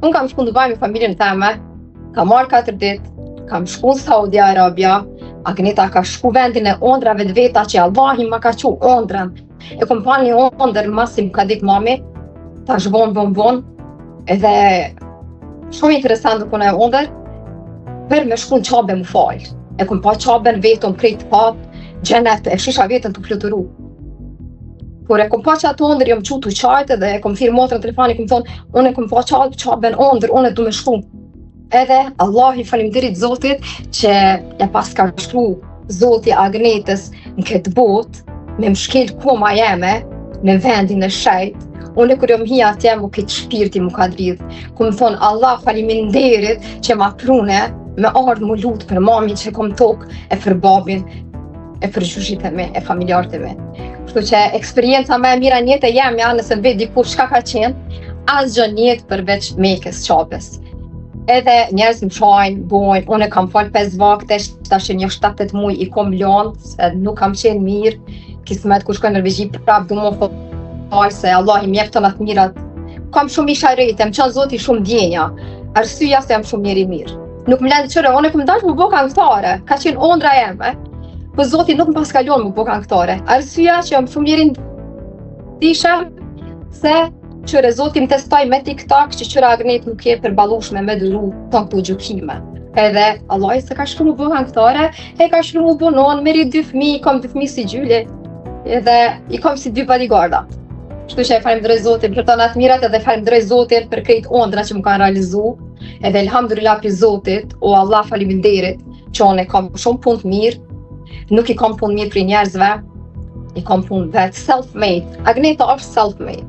Unë kam shku në Dubai me familjen teme, kam marrë 4 ditë, kam shku në Saudi Arabia, Agneta ka shku vendin e ondrave të veta që Allahi ma ka qu ondrën. E kom pa një ondër masim ka dik mami, tash von, edhe shumë interesant në kone ondër, për me shku në qabe më falë. E kom pa qaben vetëm krejt pat, gjenet e shisha vetën të fluturu. Por e kom pa që atë ondër jom qu të qajtë dhe e kom thirë motrën telefoni, kom thonë, unë e kom pa qaben ondër, unë e du me shku. Edhe Allahi faleminderit Zotit që ja pas ka shkru Zoti Agnetës në këtë botë, me më shkel koma jeme, në vendin e shejt. Unë kur jom hi atje mu këtë shpirti mu ka dridh. Ku më thonë Allah faleminderit që ma prune me ardhë mu lutë për mami që kom tokë e për babin, e për gjyshit e me, e familjarët e me. Kështu që eksperienca me e mira njët e jemja nëse vetë dikur shka ka qenë, asgjë njët përveç mekes qabes. Edhe njerëz më shajnë, bojnë, unë e kam falë 5 vakte, tash një 7-8 muj i kom lanë, se nuk kam qenë mirë, kismet kur shkoj në Norvegji prap du më falë se Allah i mjefton atë mirat. Kam shumë isha rejtë, më qanë Zoti shumë djenja, arsyja se jam shumë njeri mirë. Nuk më lendë qëre, unë e këm dash më bo këngëtare, ka qenë ondra jeme, po Zoti nuk më paskalon më bo këngëtare. Arsyja që jam shumë njeri ndishem, se qëre Zoti më testoj me TikTok që qëre Agnet nuk je përbalushme me dëru ton këtu gjukime. Edhe Allah se ka shkru më bo këngëtare, e ka shkru më bo nonë, meri 2 fëmijë, kom 2 fëmijë si Gjyli, edhe i kom si 2 bodyguarda. Kështu që e falenderoj Zotin për të natë mirat edhe falenderoj Zotin për krejt ondra që më kanë realizu. Edhe elhamdulillah për Zotit, o Allah faleminderit që unë e kam shumë punë të mirë, nuk i kam punë mirë për njerëzve, i kam punë vetë self-made. Agneta është self-made.